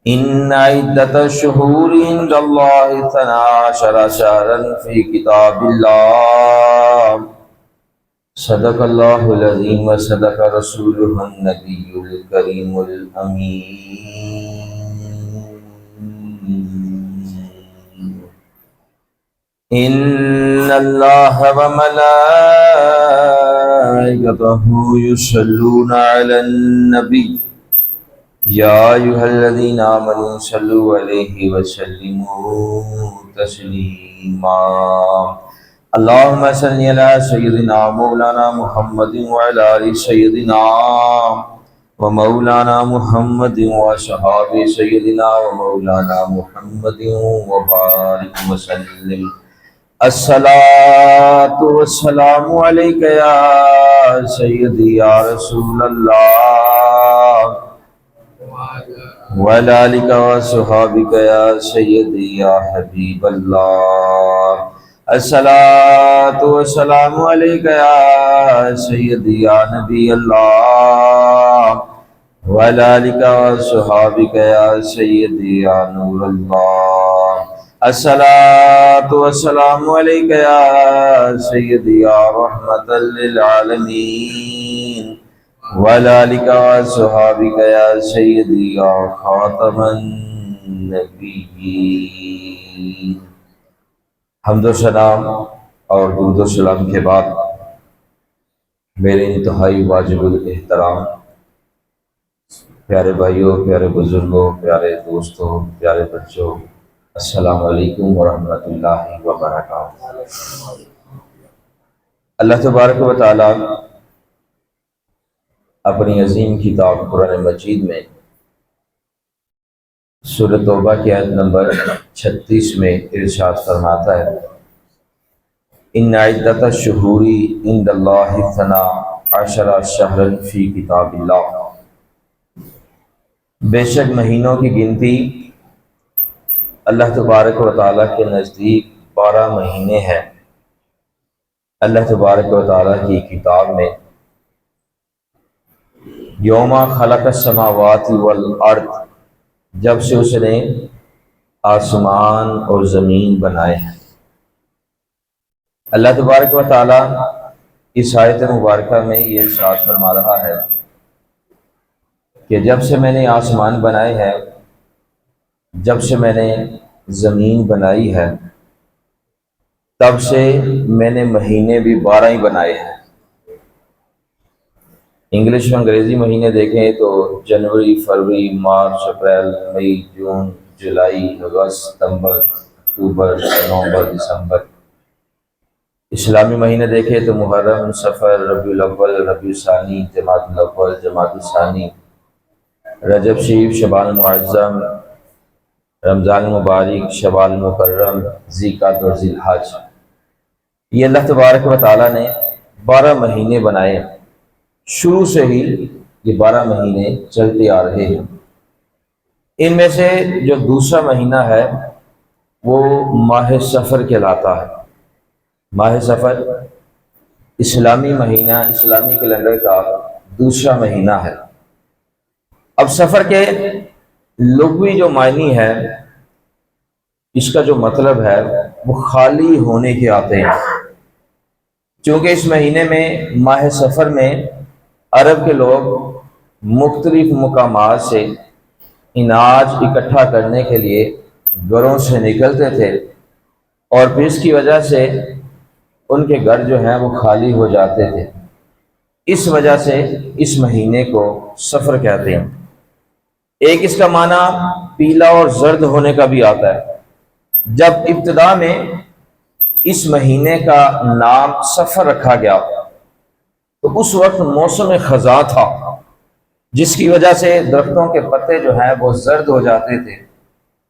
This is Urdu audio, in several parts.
إن عدة الشهور عند الله 12 شهرا في كتاب الله صدق الله العظيم وصدق رسوله النبي الكريم الأمين. إن الله وملائكته يصلون على النبي يا أيها الذين آمنوا صلوا عليه وسلموا تسليما. اللهم صل على سيدنا مولانا محمد وعلى آل سيدنا ومولانا محمد وصحابه سيدنا ومولانا محمد وبارك وسلم. الصلاة والسلام عليك يا سيدي يا رسول الله وعلى آلك وصحابك يا سيدي يا حبيب الله. الصلاة والسلام عليك يا سيدي يا نبي الله وعلى آلك وصحابك يا سيدي يا نور الله. الصلاة والسلام عليك يا سيدي يا رحمة للعالمين وعلى آلك وصحابك يا سيدي يا خاتم النبيين. حمد و سلام اور درود و سلام کے بعد میرے انتہائی واجب الاحترام پیارے بھائیوں، پیارے بزرگوں، پیارے دوستوں، پیارے بچوں، السلام علیکم ورحمۃ اللہ وبرکاتہ۔ اللہ تبارک و تعالی اپنی عظیم کتاب قرآن مجید میں سورۃ توبہ کی آیت نمبر 36 میں ارشاد فرماتا ہے، ان عدۃ الشہور عند اللہ 12 شہرا فی کتاب اللہ، بے شک مہینوں کی گنتی اللہ تبارک و تعالیٰ کے نزدیک 12 مہینے ہیں اللہ تبارک و تعالیٰ کی کتاب میں۔ یوم خلق السماوات والارض، جب سے اس نے آسمان اور زمین بنائے ہیں۔ اللہ تبارک و تعالیٰ اس آیت مبارکہ میں یہ ارشاد فرما رہا ہے کہ جب سے میں نے آسمان بنائے ہیں، جب سے میں نے زمین بنائی ہے، تب سے میں نے مہینے بھی 12 ہی بنائے ہیں۔ انگلش میں انگریزی مہینے دیکھیں تو جنوری، فروری، مارچ، اپریل، مئی، جون، جولائی، اگست، ستمبر، اکتوبر، نومبر، دسمبر۔ اسلامی مہینے دیکھیں تو محرم، صفر، ربیع الاول، ربیع الثانی، جمادی الاول، جمادی الثانی، رجب شریف، شعبان المعظم، رمضان المبارک، شوال المکرم، ذی القعدہ اور ذی الحج۔ یہ اللہ تبارک و تعالیٰ نے 12 مہینے بنائے، شروع سے ہی یہ 12 مہینے چلتے آ رہے ہیں۔ ان میں سے جو دوسرا مہینہ ہے وہ ماہ صفر کہلاتا ہے۔ ماہ صفر اسلامی مہینہ، اسلامی کیلنڈر کا دوسرا مہینہ ہے۔ اب صفر کے لغوی جو معنی ہے، اس کا جو مطلب ہے وہ خالی ہونے کے آتے ہیں، چونکہ اس مہینے میں ماہ صفر میں عرب کے لوگ مختلف مقامات سے اناج اکٹھا کرنے کے لیے گھروں سے نکلتے تھے، اور پھر اس کی وجہ سے ان کے گھر جو ہیں وہ خالی ہو جاتے تھے۔ اس وجہ سے اس مہینے کو صفر کہتے ہیں۔ ایک اس کا معنی پیلا اور زرد ہونے کا بھی آتا ہے۔ جب ابتدا میں اس مہینے کا نام صفر رکھا گیا تو اس وقت موسم خزاں تھا، جس کی وجہ سے درختوں کے پتے جو ہیں وہ زرد ہو جاتے تھے۔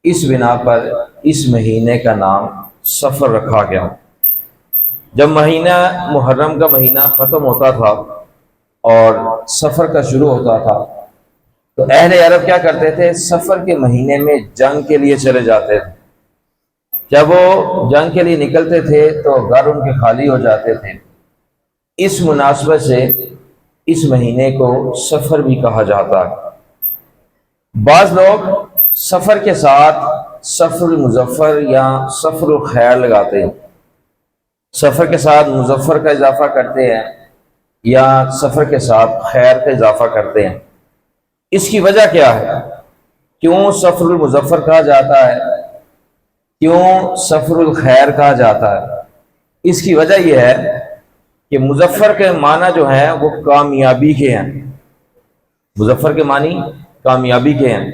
اس بنا پر اس مہینے کا نام صفر رکھا گیا۔ جب مہینہ محرم کا مہینہ ختم ہوتا تھا اور صفر کا شروع ہوتا تھا تو اہل عرب کیا کرتے تھے، صفر کے مہینے میں جنگ کے لیے چلے جاتے تھے۔ جب وہ جنگ کے لیے نکلتے تھے تو گھر ان کے خالی ہو جاتے تھے۔ اس مناسبت سے اس مہینے کو صفر بھی کہا جاتا ہے۔ بعض لوگ سفر کے ساتھ سفر المظفر یا سفر الخیر لگاتے ہیں، سفر کے ساتھ مظفر کا اضافہ کرتے ہیں یا سفر کے ساتھ خیر کا اضافہ کرتے ہیں۔ اس کی وجہ کیا ہے؟ کیوں سفر المظفر کہا جاتا ہے؟ کیوں سفر الخیر کہا جاتا ہے؟ اس کی وجہ یہ ہے کہ مظفر کے معنی جو ہیں وہ کامیابی کے ہیں، مظفر کے معنی کامیابی کے ہیں،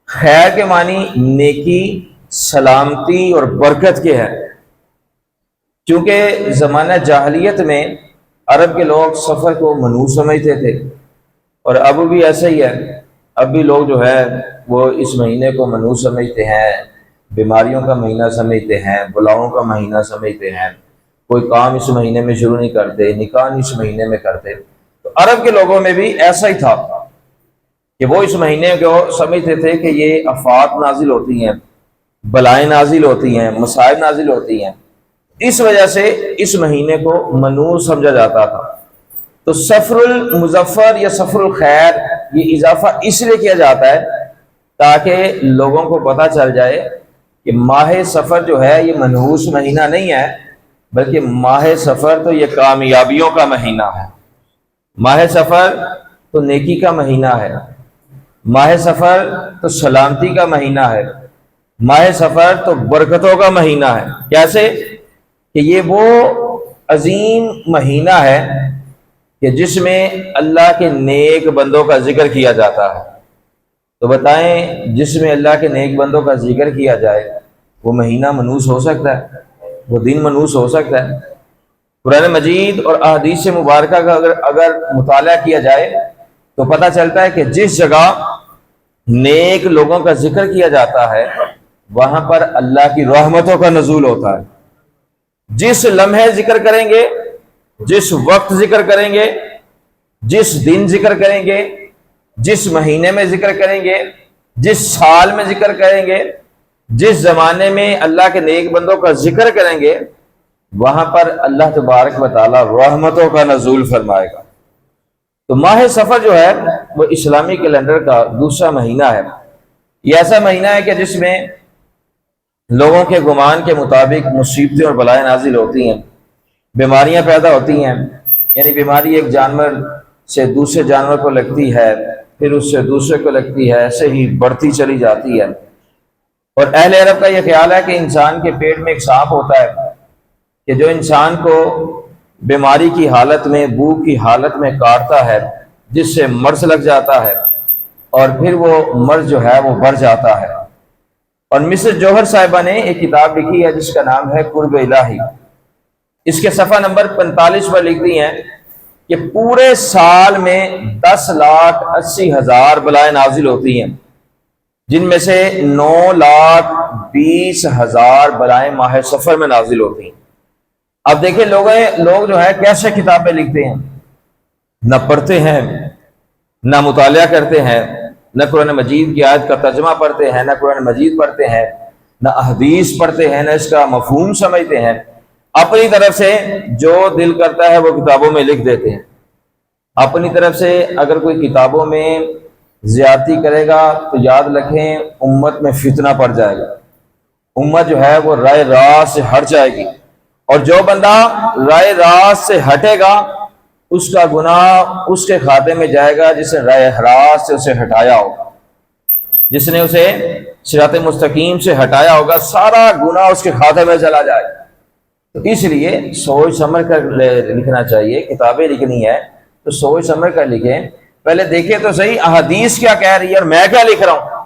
خیر کے معنی نیکی، سلامتی اور برکت کے ہیں۔ چونکہ زمانہ جاہلیت میں عرب کے لوگ سفر کو منحوس سمجھتے تھے، اور اب بھی ایسا ہی ہے، اب بھی لوگ جو ہے وہ اس مہینے کو منحوس سمجھتے ہیں، بیماریوں کا مہینہ سمجھتے ہیں، بلاؤں کا مہینہ سمجھتے ہیں، کوئی کام اس مہینے میں شروع نہیں کرتے، نکاح نہیں اس مہینے میں کرتے۔ تو عرب کے لوگوں میں بھی ایسا ہی تھا کہ وہ اس مہینے کو سمجھتے تھے کہ یہ آفات نازل ہوتی ہیں، بلائیں نازل ہوتی ہیں، مصائب نازل ہوتی ہیں، اس وجہ سے اس مہینے کو منحوس سمجھا جاتا تھا۔ تو سفر المظفر یا سفر الخیر یہ اضافہ اس لیے کیا جاتا ہے تاکہ لوگوں کو پتہ چل جائے کہ ماہ سفر جو ہے یہ منحوس مہینہ نہیں ہے، بلکہ ماہ سفر تو یہ کامیابیوں کا مہینہ ہے، ماہ سفر تو نیکی کا مہینہ ہے، ماہ سفر تو سلامتی کا مہینہ ہے، ماہ سفر تو برکتوں کا مہینہ ہے۔ کیسے؟ کہ یہ وہ عظیم مہینہ ہے کہ جس میں اللہ کے نیک بندوں کا ذکر کیا جاتا ہے۔ تو بتائیں، جس میں اللہ کے نیک بندوں کا ذکر کیا جائے وہ مہینہ منحوس ہو سکتا ہے؟ وہ دن منحوس ہو سکتا ہے؟ قرآن مجید اور احادیث مبارکہ کا اگر مطالعہ کیا جائے تو پتہ چلتا ہے کہ جس جگہ نیک لوگوں کا ذکر کیا جاتا ہے وہاں پر اللہ کی رحمتوں کا نزول ہوتا ہے۔ جس لمحے ذکر کریں گے، جس وقت ذکر کریں گے، جس دن ذکر کریں گے، جس مہینے میں ذکر کریں گے، جس سال میں ذکر کریں گے، جس زمانے میں اللہ کے نیک بندوں کا ذکر کریں گے، وہاں پر اللہ تبارک و تعالی رحمتوں کا نزول فرمائے گا۔ تو ماہ سفر جو ہے وہ اسلامی کیلنڈر کا دوسرا مہینہ ہے۔ یہ ایسا مہینہ ہے کہ جس میں لوگوں کے گمان کے مطابق مصیبتیں اور بلائیں نازل ہوتی ہیں، بیماریاں پیدا ہوتی ہیں، یعنی بیماری ایک جانور سے دوسرے جانور کو لگتی ہے، پھر اس سے دوسرے کو لگتی ہے، ایسے ہی بڑھتی چلی جاتی ہے۔ اور اہل عرب کا یہ خیال ہے کہ انسان کے پیٹ میں ایک سانپ ہوتا ہے کہ جو انسان کو بیماری کی حالت میں، بھوک کی حالت میں کاٹتا ہے، جس سے مرض لگ جاتا ہے، اور پھر وہ مرض جو ہے وہ بڑھ جاتا ہے۔ اور مسز جوہر صاحبہ نے ایک کتاب لکھی ہے جس کا نام ہے قرب الہی۔ اس کے صفحہ نمبر 45 پر لکھتی ہیں کہ پورے سال میں 10,80,000 بلائیں نازل ہوتی ہیں، جن میں سے 9,20,000 بلائیں ماہ سفر میں نازل ہوتی ہیں۔ اب دیکھیں لوگ جو ہے کیسے کتابیں لکھتے ہیں، نہ پڑھتے ہیں، نہ مطالعہ کرتے ہیں، نہ قرآن مجید کی آیت کا ترجمہ پڑھتے ہیں، نہ قرآن مجید پڑھتے ہیں، نہ احادیث پڑھتے ہیں، نہ اس کا مفہوم سمجھتے ہیں، اپنی طرف سے جو دل کرتا ہے وہ کتابوں میں لکھ دیتے ہیں۔ اپنی طرف سے اگر کوئی کتابوں میں زیادتی کرے گا تو یاد رکھیں امت میں فتنہ پڑ جائے گا، امت جو ہے وہ رائے راست سے ہٹ جائے گی، اور جو بندہ رائے راست سے ہٹے گا اس کا گناہ اس کے کھاتے میں جائے گا جس نے رائے راست سے اسے ہٹایا ہوگا، جس نے اسے صراط مستقیم سے ہٹایا ہوگا، سارا گناہ اس کے کھاتے میں چلا جائے گا۔ تو اس لیے سوچ سمجھ کر لکھنا چاہیے، کتابیں لکھنی ہے تو سوچ سمجھ کر لکھیں، پہلے دیکھیں تو صحیح احادیث کیا کہہ رہی ہے اور میں کیا لکھ رہا ہوں۔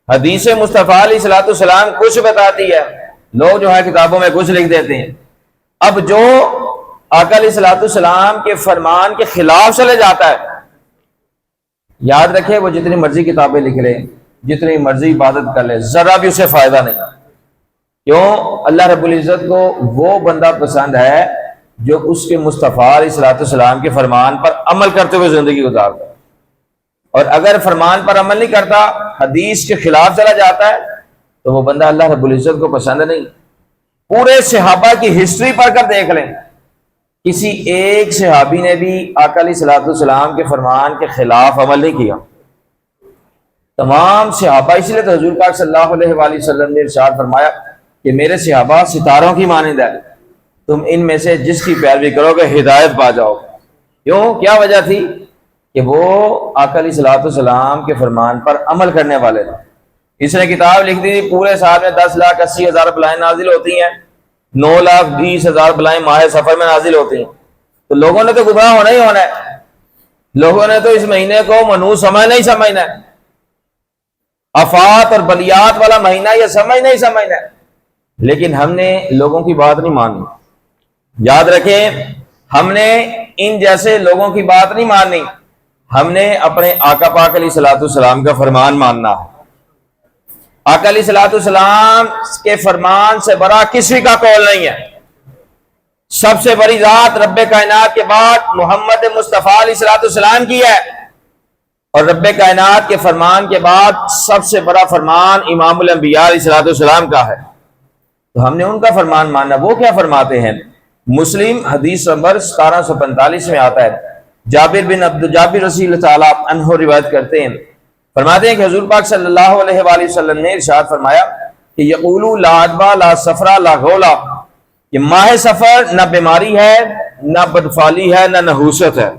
حدیث مصطفیٰ علیہ الصلوۃ والسلام کچھ بتاتی ہے، لوگ جو ہے کتابوں میں کچھ لکھ دیتے ہیں۔ اب جو آقا علیہ الصلوۃ والسلام کے فرمان کے خلاف چلے جاتا ہے، یاد رکھے وہ جتنی مرضی کتابیں لکھ لے، جتنی مرضی عبادت کر لے، ذرا بھی اسے فائدہ نہیں۔ کیوں؟ اللہ رب العزت کو وہ بندہ پسند ہے جو اس کے مصطفیٰ علیہ الصلوۃ والسلام کے فرمان پر عمل کرتے ہوئے زندگی گزارتا ہے، اور اگر فرمان پر عمل نہیں کرتا، حدیث کے خلاف چلا جاتا ہے، تو وہ بندہ اللہ رب العزت کو پسند نہیں۔ پورے صحابہ کی ہسٹری پڑھ کر دیکھ لیں، کسی ایک صحابی نے بھی آقا علیہ الصلوۃ والسلام کے فرمان کے خلاف عمل نہیں کیا۔ تمام صحابہ، اس لیے تو حضور پاک صلی اللہ علیہ وآلہ وسلم نے ارشاد فرمایا کہ میرے صحابہ ستاروں کی مانند ہے، تم ان میں سے جس کی پیروی کرو گے ہدایت پا جاؤ۔ کیوں؟ کیا وجہ تھی؟ کہ وہ آقا علیہ الصلوۃ والسلام کے فرمان پر عمل کرنے والے تھے۔ اس نے کتاب لکھ دی تھی پورے سال میں 10,80,000 بلائیں نازل ہوتی ہیں، 9,20,000 بلائیں ماہ سفر میں نازل ہوتی ہیں، تو لوگوں نے تو گمراہ ہونا ہی ہونا ہے، لوگوں نے تو اس مہینے کو منحوس سمجھنا ہی سمجھنا ہے، آفات اور بلیات والا مہینہ یہ سمجھنا ہی سمجھنا ہے، لیکن ہم نے لوگوں کی بات نہیں مانی۔ یاد رکھیں، ہم نے ان جیسے لوگوں کی بات نہیں ماننی، ہم نے اپنے آقا پاک علیہ الصلوۃ والسلام کا فرمان ماننا ہے۔ آقا علیہ الصلوۃ والسلام کے فرمان سے بڑا کسی کا قول نہیں ہے۔ سب سے بڑی ذات رب کائنات کے بعد محمد مصطفیٰ علیہ الصلوۃ والسلام کی ہے، اور رب کائنات کے فرمان کے بعد سب سے بڑا فرمان امام الانبیاء علیہ الصلوۃ والسلام کا ہے، تو ہم نے ان کا فرمان ماننا۔ وہ کیا فرماتے ہیں؟ مسلم حدیث نمبر 1745 میں آتا ہے، جابر رضی اللہ تعالیٰ عنہ روایت کرتے ہیں، فرماتے ہیں کہ حضور پاک صلی اللہ علیہ وآلہ وسلم نے ارشاد فرمایا کہ یقولو لا ادبا لا صفرا لا غولا، کہ ماہ سفر نہ بیماری ہے، نہ بدفالی ہے، نہ نحوست ہے۔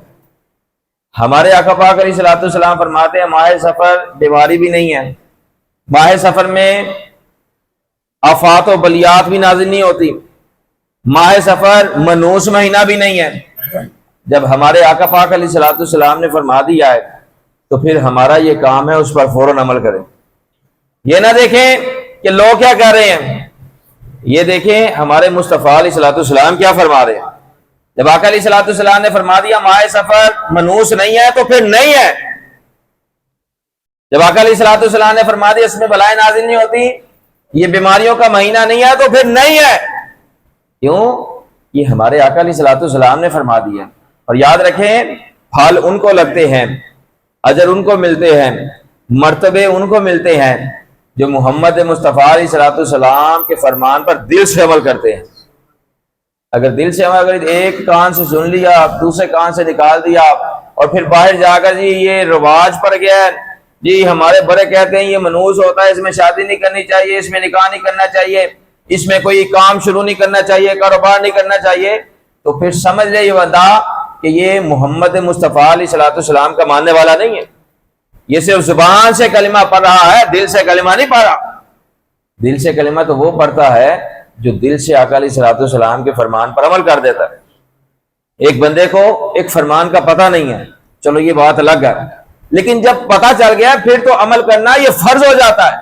ہمارے آقا پاک علیہ الصلوۃ والسلام فرماتے ہیں ماہ سفر بیماری بھی نہیں ہے، ماہ سفر میں آفات و بلیات بھی نازل نہیں ہوتی، ماہ سفر منحوس مہینہ بھی نہیں ہے۔ جب ہمارے آقا پاک علیہ الصلوۃ والسلام نے فرما دیا ہے تو پھر ہمارا یہ کام ہے اس پر فوراً عمل کریں۔ یہ نہ دیکھیں کہ لوگ کیا کہہ رہے ہیں، یہ دیکھیں ہمارے مصطفیٰ علیہ الصلوۃ والسلام کیا فرما رہے ہیں۔ جب آقا علیہ الصلوۃ والسلام نے فرما دیا ماہ سفر منحوس نہیں ہے تو پھر نہیں ہے۔ جب آقا علیہ الصلوۃ والسلام نے فرما دیا اس میں بلائیں نازل نہیں ہوتی، یہ بیماریوں کا مہینہ نہیں ہے تو پھر نہیں ہے۔ کیوں؟ یہ ہمارے آقا علیہ الصلوۃ والسلام نے فرما دیا۔ اور یاد رکھیں، پھل ان کو لگتے ہیں، اجر ان کو ملتے ہیں، مرتبے ان کو ملتے ہیں جو محمد مصطفیٰ علیہ الصلوۃ والسلام کے فرمان پر دل سے عمل کرتے ہیں۔ اگر دل سے اگر ایک کان سے سن لیا، دوسرے کان سے نکال دیا، اور پھر باہر جا کر جی یہ رواج پڑ گیا ہے، جی ہمارے بڑے کہتے ہیں یہ منحوس ہوتا ہے، اس میں شادی نہیں کرنی چاہیے، اس میں نکاح نہیں کرنا چاہیے، اس میں کوئی کام شروع نہیں کرنا چاہیے، کاروبار نہیں کرنا چاہیے، تو پھر سمجھ لے یہ بندہ کہ یہ محمد مصطفیٰ علیہ الصلوۃ والسلام کا ماننے والا نہیں ہے۔ یہ صرف زبان سے کلمہ پڑھ رہا ہے، دل سے کلمہ نہیں پڑھ رہا۔ دل سے کلمہ تو وہ پڑھتا ہے جو دل سے آقا علیہ الصلوۃ والسلام کے فرمان پر عمل کر دیتا ہے۔ ایک بندے کو ایک فرمان کا پتہ نہیں ہے، چلو یہ بات الگ ہے، لیکن جب پتہ چل گیا پھر تو عمل کرنا یہ فرض ہو جاتا ہے۔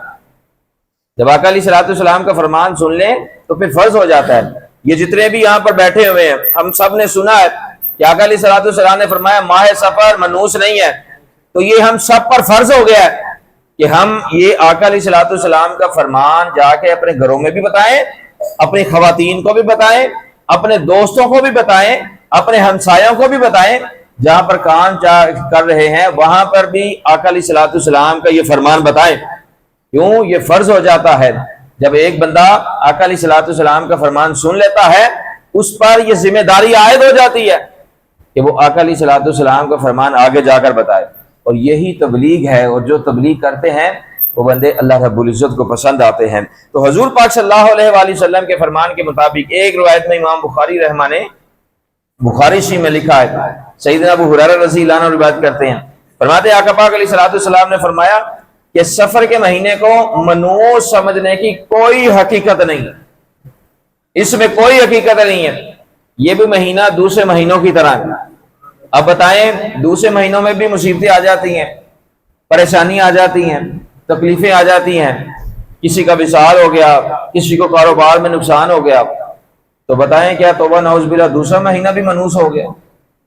جب آقا علیہ الصلوۃ والسلام کا فرمان سن لیں تو پھر فرض ہو جاتا ہے۔ یہ جتنے بھی یہاں پر بیٹھے ہوئے ہیں ہم سب نے سنا ہے کہ آقا علیہ الصلوۃ والسلام نے فرمایا ماہ سفر منحوس نہیں ہے، تو یہ ہم سب پر فرض ہو گیا ہے کہ ہم یہ آقا علیہ الصلوۃ والسلام کا فرمان جا کے اپنے گھروں میں بھی بتائیں، اپنی خواتین کو بھی بتائیں، اپنے دوستوں کو بھی بتائیں، اپنے ہمسایوں کو بھی بتائیں، جہاں پر کام کر رہے ہیں وہاں پر بھی آقا علیہ الصلوۃ والسلام کا یہ فرمان بتائیں۔ کیوں؟ یہ فرض ہو جاتا ہے۔ جب ایک بندہ آقا علیہ الصلوۃ والسلام کا فرمان سن لیتا ہے اس پر یہ ذمہ داری عائد ہو جاتی ہے کہ وہ آقا علیہ الصلوۃ والسلام کا فرمان آگے جا کر بتائے، اور یہی تبلیغ ہے، اور جو تبلیغ کرتے ہیں وہ بندے اللہ رب العزت کو پسند آتے ہیں۔ تو حضور پاک صلی اللہ علیہ وآلہ وسلم کے فرمان کے مطابق ایک روایت میں امام بخاری رحمہ نے بخاری شریف میں لکھا ہے، سیدنا ابو ہریرہ رضی اللہ عنہ روایت کرتے ہیں، فرماتے ہیں آقا پاک علیہ الصلوۃ والسلام نے فرمایا کہ سفر کے مہینے کو منحوس سمجھنے کی کوئی حقیقت نہیں، اس میں کوئی حقیقت نہیں ہے، یہ بھی مہینہ دوسرے مہینوں کی طرح ہے۔ اب بتائیں دوسرے مہینوں میں بھی مصیبتیں آ جاتی ہیں، پریشانیاں آ جاتی ہیں، تکلیفیں آ جاتی ہیں، کسی کا وصال ہو گیا، کسی کو کاروبار میں نقصان ہو گیا، تو بتائیں کیا توبہ نعوذ باللہ دوسرا مہینہ بھی منحوس ہو گیا؟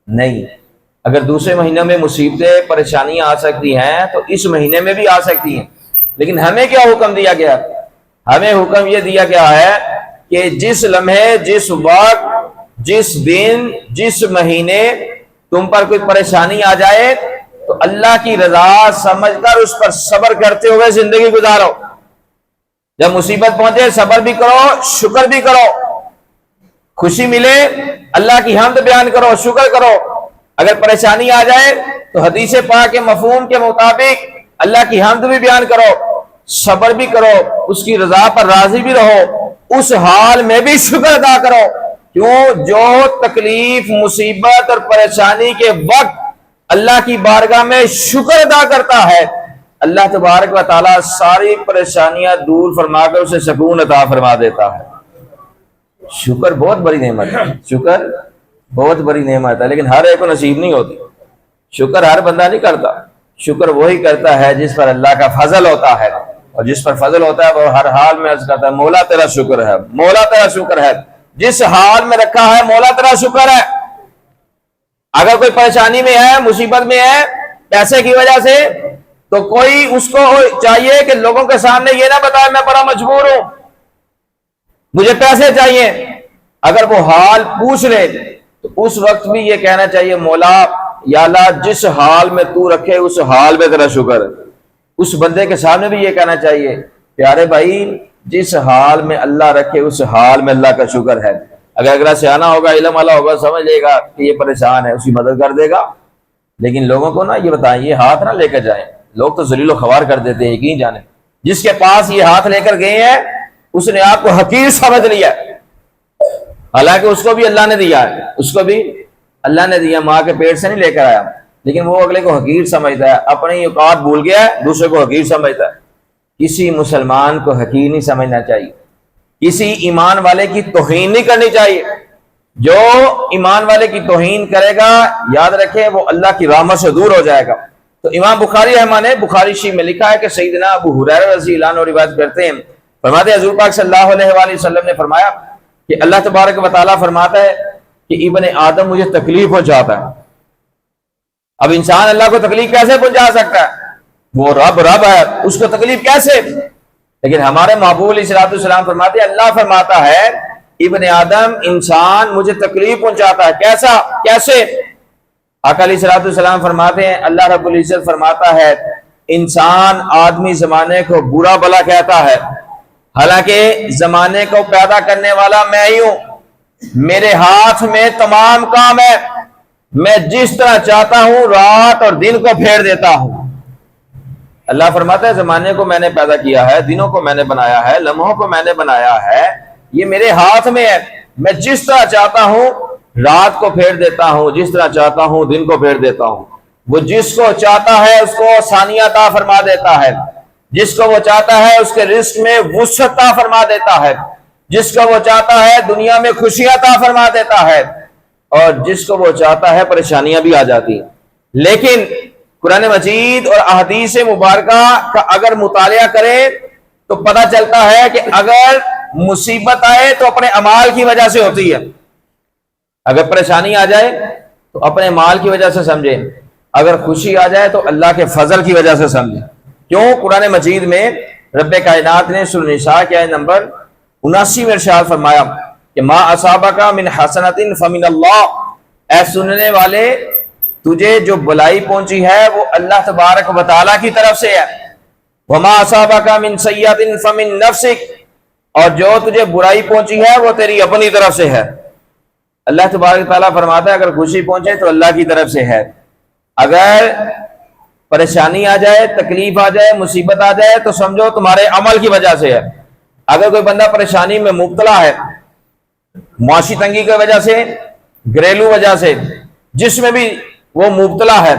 نہیں۔ اگر دوسرے مہینے میں مصیبتیں پریشانیاں آ سکتی ہیں تو اس مہینے میں بھی آ سکتی ہیں، لیکن ہمیں کیا حکم دیا گیا؟ ہمیں حکم یہ دیا گیا ہے کہ جس لمحے، جس وقت، جس دن، جس مہینے تم پر کوئی پریشانی آ جائے تو اللہ کی رضا سمجھ کر اس پر صبر کرتے ہوئے زندگی گزارو۔ جب مصیبت پہنچے صبر بھی کرو، شکر بھی کرو، خوشی ملے اللہ کی حمد بیان کرو، شکر کرو۔ اگر پریشانی آ جائے تو حدیث پاک کے مفہوم کے مطابق اللہ کی حمد بھی بیان کرو، صبر بھی کرو، اس کی رضا پر راضی بھی رہو، اس حال میں بھی شکر ادا کرو۔ کیوں؟ جو تکلیف، مصیبت اور پریشانی کے وقت اللہ کی بارگاہ میں شکر ادا کرتا ہے، اللہ تبارک و تعالیٰ ساری پریشانیاں دور فرما کر اسے سکون عطا فرما دیتا ہے۔ شکر بہت بڑی نعمت ہے، شکر بہت بڑی نعمت ہے، لیکن ہر ایک کو نصیب نہیں ہوتی۔ شکر ہر بندہ نہیں کرتا، شکر وہی کرتا ہے جس پر اللہ کا فضل ہوتا ہے، اور جس پر فضل ہوتا ہے وہ ہر حال میں عرض کرتا ہے مولا تیرا شکر ہے، مولا تیرا شکر ہے۔ جس حال میں رکھا ہے مولا تیرا شکر ہے۔ اگر کوئی پریشانی میں ہے، مصیبت میں ہے پیسے کی وجہ سے، تو کوئی اس کو چاہیے کہ لوگوں کے سامنے یہ نہ بتائے میں بڑا مجبور ہوں، مجھے پیسے چاہیے۔ اگر وہ حال پوچھ لے تو اس وقت بھی یہ کہنا چاہیے مولا یا اللہ جس حال میں تو رکھے اس حال میں تیرا شکر ہے۔ اس بندے کے سامنے بھی یہ کہنا چاہیے پیارے بھائی جس حال میں اللہ رکھے اس حال میں اللہ کا شکر ہے۔ اگر اگلا سیانا ہوگا، علم والا ہوگا، سمجھ لے گا کہ یہ پریشان ہے، اس کی مدد کر دے گا۔ لیکن لوگوں کو نا یہ بتائیں، یہ ہاتھ نہ لے کر جائیں، لوگ تو ذلیل و خوار کر دیتے ہیں، یقین جانے جس کے پاس یہ ہاتھ لے کر گئے ہیں اس نے آپ کو حقیر سمجھ لیا، حالانکہ اس کو بھی اللہ نے دیا ہے، اس کو بھی اللہ نے دیا، ماں کے پیٹ سے نہیں لے کر آیا، لیکن وہ اگلے کو حقیر سمجھتا ہے، اپنی اوقات بھول گیا ہے، دوسرے کو حقیر سمجھتا ہے۔ کسی مسلمان کو حقیر نہیں سمجھنا چاہیے، کسی ایمان والے کی توہین نہیں کرنی چاہیے۔ جو ایمان والے کی توہین کرے گا یاد رکھے وہ اللہ کی رحمت سے دور ہو جائے گا۔ تو امام بخاری رحمہ نے بخاری شریف میں لکھا ہے کہ سیدنا ابو ہریرہ رضی اللہ عنہ روایت کرتے ہیں، فرماتے ہیں حضور پاک صلی اللہ علیہ وآلہ وسلم نے فرمایا کہ اللہ تبارک و تعالیٰ فرماتا ہے کہ ابن آدم مجھے تکلیف پہنچاتا ہے۔ اب انسان اللہ کو تکلیف کیسے پہنچا سکتا ہے؟ وہ رب ہے، اس کو تکلیف کیسے؟ لیکن ہمارے محبوب علیہ الصلوۃ والسلام فرماتے ہیں، اللہ فرماتا ہے ابن آدم انسان مجھے تکلیف پہنچاتا ہے، کیسے؟ آقا علیہ الصلوۃ والسلام فرماتے ہیں اللہ رب العزت فرماتا ہے انسان آدمی زمانے کو برا بلا کہتا ہے، حالانکہ زمانے کو پیدا کرنے والا میں ہی ہوں، میرے ہاتھ میں تمام کام ہے، میں جس طرح چاہتا ہوں رات اور دن کو پھیر دیتا ہوں۔ اللہ فرماتا ہے زمانے کو میں نے پیدا کیا ہے، دنوں کو میں نے بنایا ہے، لمحوں کو میں نے بنایا ہے، یہ میرے ہاتھ میں ہے، میں جس طرح چاہتا ہوں رات کو پھیر دیتا ہوں، جس طرح چاہتا ہوں دن کو پھیر دیتا ہوں۔ وہ جس کو چاہتا ہے اس کو آسانیاں عطا فرما دیتا ہے، جس کو وہ چاہتا ہے اس کے رزق میں وسعت عطا فرما دیتا ہے، جس کو وہ چاہتا ہے دنیا میں خوشیاں عطا فرما دیتا ہے، اور جس کو وہ چاہتا ہے پریشانیاں بھی آ جاتی ہیں۔ لیکن قرآن مجید اور احادیث مبارکہ کا اگر مطالعہ کرے تو پتہ چلتا ہے کہ اگر مصیبت آئے تو اپنے اعمال کی وجہ سے ہوتی ہے، اگر پریشانی آ جائے تو اپنے مال کی وجہ سے سمجھے، اگر خوشی آ جائے تو اللہ کے فضل کی وجہ سے سمجھے۔ کیوں؟ قرآن مجید میں رب کائنات نے سورہ النساء کی آیت نمبر 79 میں ارشاد فرمایا کہ ما اصابک من حسنۃ فمن اللہ، اے سننے والے تجھے جو بلائی پہنچی ہے وہ اللہ تبارک و تعالیٰ کی طرف سے ہے، وما اصابک من سیئۃ فمن نفسک، اور جو تجھے برائی پہنچی ہے وہ تیری اپنی طرف سے ہے۔ اللہ تبارک تعالیٰ فرماتا ہے اگر خوشی پہنچے تو اللہ کی طرف سے ہے، اگر پریشانی آ جائے، تکلیف آ جائے، مصیبت آ جائے تو سمجھو تمہارے عمل کی وجہ سے ہے۔ اگر کوئی بندہ پریشانی میں مبتلا ہے، معاشی تنگی کی وجہ سے، گھریلو وجہ سے، جس میں بھی وہ مبتلا ہے،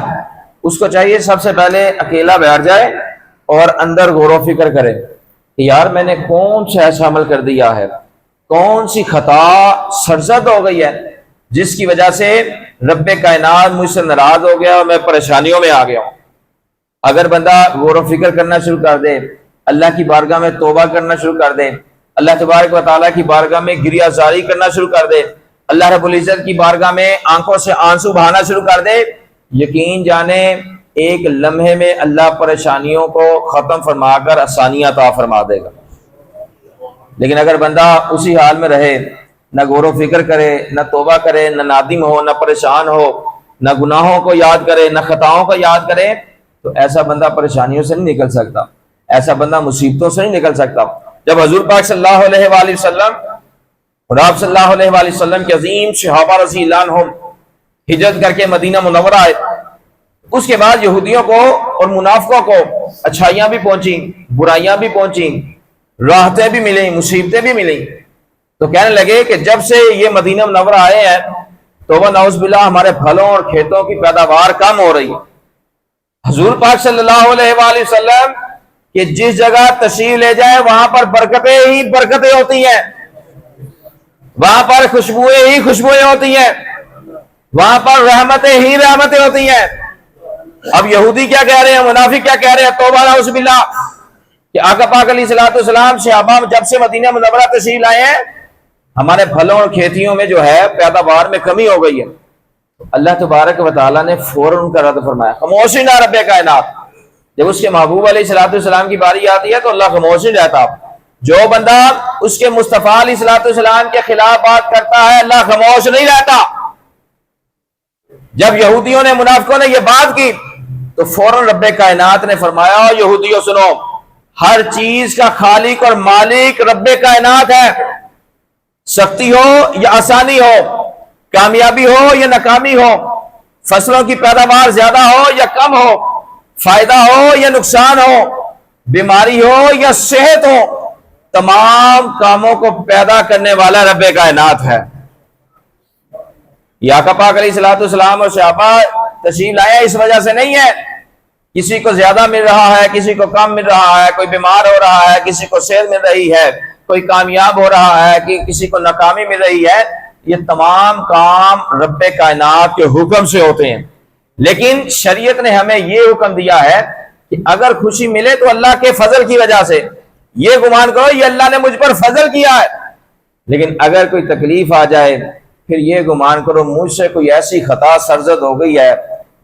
اس کو چاہیے سب سے پہلے اکیلا بیٹھ جائے اور اندر غور و فکر کرے کہ یار میں نے کون سا ایسا عمل کر دیا ہے، کون سی خطا سرزد ہو گئی ہے جس کی وجہ سے رب کائنات مجھ سے ناراض ہو گیا اور میں پریشانیوں میں آ گیا ہوں۔ اگر بندہ غور و فکر کرنا شروع کر دے، اللہ کی بارگاہ میں توبہ کرنا شروع کر دے، اللہ تبارک و تعالیٰ کی بارگاہ میں گریہ زاری کرنا شروع کر دے، اللہ رب العزت کی بارگاہ میں آنکھوں سے آنسو بہانا شروع کر دے، یقین جانے ایک لمحے میں اللہ پریشانیوں کو ختم فرما کر آسانیاں عطا فرما دے گا۔ لیکن اگر بندہ اسی حال میں رہے، نہ غور و فکر کرے، نہ توبہ کرے، نہ نادم ہو، نہ پریشان ہو، نہ گناہوں کو یاد کرے، نہ خطاؤں کو یاد کرے، تو ایسا بندہ پریشانیوں سے نہیں نکل سکتا، ایسا بندہ مصیبتوں سے نہیں نکل سکتا۔ جب حضور پاک صلی اللہ علیہ وآلہ وسلم اور آپ صلی اللہ علیہ وآلہ وسلم کے عظیم صحابہ رضی اللہ عنہم ہجرت کر کے مدینہ منورہ آئے، اس کے بعد یہودیوں کو اور منافقوں کو اچھائیاں بھی پہنچی، برائیاں بھی پہنچی، راحتیں بھی ملیں، مصیبتیں بھی ملیں، تو کہنے لگے کہ جب سے یہ مدینہ منورہ آئے ہیں تو وہ نعوذ باللہ ہمارے پھلوں اور کھیتوں کی پیداوار کم ہو رہی ہے۔ حضور پاک صلی اللہ علیہ وآلہ وسلم کہ جس جگہ تشریف لے جائے وہاں پر برکتیں ہی برکتیں ہوتی ہیں، وہاں پر خوشبوئیں ہی خوشبوئیں ہوتی ہیں، وہاں پر رحمتیں ہی رحمتیں ہوتی ہیں۔ اب یہودی کیا کہہ رہے ہیں، منافق کیا کہہ رہے ہیں، توبہ نعوذ باللہ، کہ آقا پاک علیہ الصلوۃ والسلام صحابہ جب سے مدینہ منورہ تشریف لائے ہیں ہمارے پھلوں اور کھیتیوں میں جو ہے پیداوار میں کمی ہو گئی ہے۔ اللہ تبارک و تعالیٰ نے فوراً ان کا رد فرمایا، خاموشی نہ رب کائنات۔ جب اس کے محبوب علیہ الصلوۃ والسلام کی باری آتی ہے تو اللہ خاموش نہیں رہتا، جو بندہ اس کے مصطفیٰ علیہ الصلوۃ والسلام کے خلاف بات کرتا ہے اللہ خاموش نہیں رہتا۔ جب یہودیوں نے منافقوں نے یہ بات کی تو فوراً رب کائنات نے فرمایا یہودیوں سنو، ہر چیز کا خالق اور مالک رب کائنات ہے، سختی ہو یا آسانی ہو، کامیابی ہو یا ناکامی ہو، فصلوں کی پیداوار زیادہ ہو یا کم ہو، فائدہ ہو یا نقصان ہو، بیماری ہو یا صحت ہو، تمام کاموں کو پیدا کرنے والا رب کائنات ہے۔ یہ آقا پاک علیہ الصلوۃ والسلام اور صحابہ تشریف لائے اس وجہ سے نہیں ہے کسی کو زیادہ مل رہا ہے، کسی کو کم مل رہا ہے، کوئی بیمار ہو رہا ہے، کسی کو صحت مل رہی ہے، کوئی کامیاب ہو رہا ہے کہ کسی کو ناکامی مل رہی ہے، یہ تمام کام رب کائنات کے حکم سے ہوتے ہیں۔ لیکن شریعت نے ہمیں یہ حکم دیا ہے کہ اگر خوشی ملے تو اللہ کے فضل کی وجہ سے، یہ گمان کرو یہ اللہ نے مجھ پر فضل کیا ہے، لیکن اگر کوئی تکلیف آ جائے پھر یہ گمان کرو مجھ سے کوئی ایسی خطا سرزد ہو گئی ہے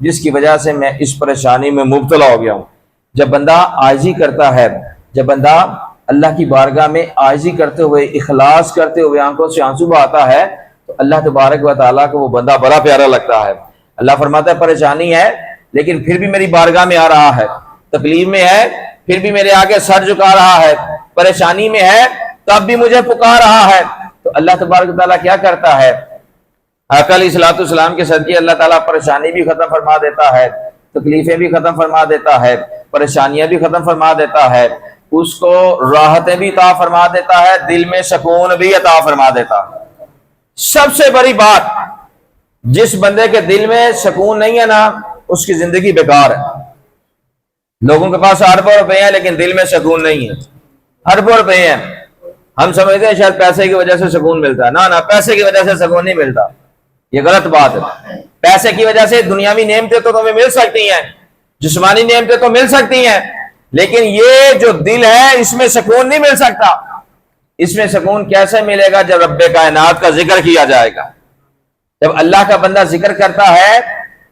جس کی وجہ سے میں اس پریشانی میں مبتلا ہو گیا ہوں۔ جب بندہ عاجزی کرتا ہے، جب بندہ اللہ کی بارگاہ میں عاجزی کرتے ہوئے، اخلاص کرتے ہوئے آنکھوں سے آنسو بہاتا ہے تو اللہ تبارک و تعالیٰ کو وہ بندہ بڑا پیارا لگتا ہے۔ اللہ فرماتا ہے پریشانی ہے لیکن پھر بھی میری بارگاہ میں آ رہا ہے، تکلیف میں ہے پھر بھی میرے آگے سر جھکا رہا ہے، پریشانی میں ہے تب بھی مجھے پکار رہا ہے۔ تو اللہ تبارک و تعالیٰ کیا کرتا ہے، آقا علیہ الصلوۃ والسلام کے صدقے اللہ تعالیٰ پریشانی بھی ختم فرما دیتا ہے، تکلیفیں بھی ختم فرما دیتا ہے، پریشانیاں بھی ختم فرما دیتا ہے، اس کو راحتیں بھی عطا فرما دیتا ہے، دل میں سکون بھی عطا فرما دیتا ہے۔ سب سے بڑی بات، جس بندے کے دل میں سکون نہیں ہے نا اس کی زندگی بیکار ہے۔ لوگوں کے پاس اربوں روپے ہیں لیکن دل میں سکون نہیں ہے، اربوں روپے ہیں، ہم سمجھتے ہیں شاید پیسے کی وجہ سے سکون ملتا ہے، نہ پیسے کی وجہ سے سکون نہیں ملتا، یہ غلط بات ہے۔ پیسے کی وجہ سے دنیاوی نعمتیں تو تمہیں مل سکتی ہیں، جسمانی نعمتیں تو مل سکتی ہیں، لیکن یہ جو دل ہے اس میں سکون نہیں مل سکتا۔ اس میں سکون کیسے ملے گا جب رب کائنات کا ذکر کیا جائے گا، جب اللہ کا بندہ ذکر کرتا ہے،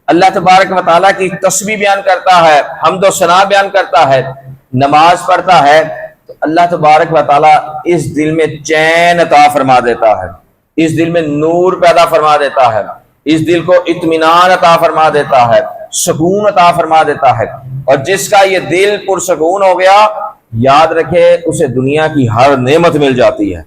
اللہ تبارک و تعالیٰ کی تسبیح بیان کرتا ہے، حمد و ثنا بیان کرتا ہے، نماز پڑھتا ہے، تو اللہ تبارک و تعالیٰ اس دل میں چین عطا فرما دیتا ہے، اس دل میں نور پیدا فرما دیتا ہے، اس دل کو اطمینان عطا فرما دیتا ہے، سکون عطا فرما دیتا ہے۔ اور جس کا یہ دل پرسکون ہو گیا، یاد رکھے اسے دنیا کی ہر نعمت مل جاتی ہے،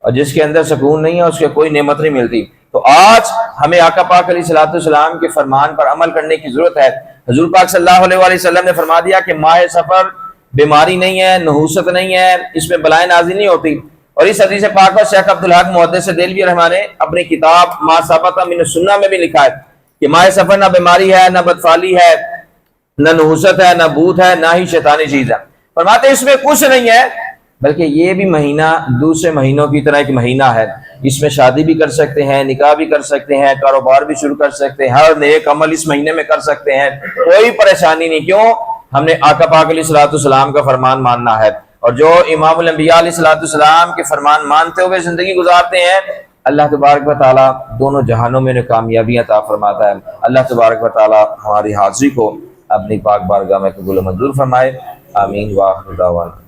اور جس کے اندر سکون نہیں ہے اس کے کوئی نعمت نہیں ملتی۔ تو آج ہمیں آقا پاک علیہ الصلوۃ والسلام کے فرمان پر عمل کرنے کی ضرورت ہے۔ حضور پاک صلی اللہ علیہ وآلہ وسلم نے فرما دیا کہ ماہ سفر بیماری نہیں ہے، نحوست نہیں ہے، اس میں بلائیں نازل نہیں ہوتی۔ اور اس حدیث پاک پر شیخ عبدالحق محدث دہلوی رحمہ نے اپنی کتاب ما ثبت من السنہ میں بھی لکھا ہے کہ ماہ سفر نہ بیماری ہے، نہ بدفعلی ہے، نہ نحوست ہے، نہ بھوت ہے، نہ ہی شیطانی چیز ہے۔ فرماتے ہیں اس میں کچھ نہیں ہے بلکہ یہ بھی مہینہ دوسرے مہینوں کی طرح ایک مہینہ ہے، اس میں شادی بھی کر سکتے ہیں، نکاح بھی کر سکتے ہیں، کاروبار بھی شروع کر سکتے ہیں، ہر نیک عمل اس مہینے میں کر سکتے ہیں، کوئی پریشانی نہیں۔ کیوں؟ ہم نے آقا پاک علیہ الصلوۃ والسلام کا فرمان ماننا ہے، اور جو امام الانبیاء علیہ الصلوۃ والسلام کے فرمان مانتے ہوئے زندگی گزارتے ہیں اللہ تبارک و تعالیٰ دونوں جہانوں میں کامیابیاں عطا فرماتا ہے۔ اللہ تبارک و تعالیٰ ہماری حاضری کو اپنی پاک بارگاہ میں قبول و منظور فرمائے، آمین۔ وآخر دعوانا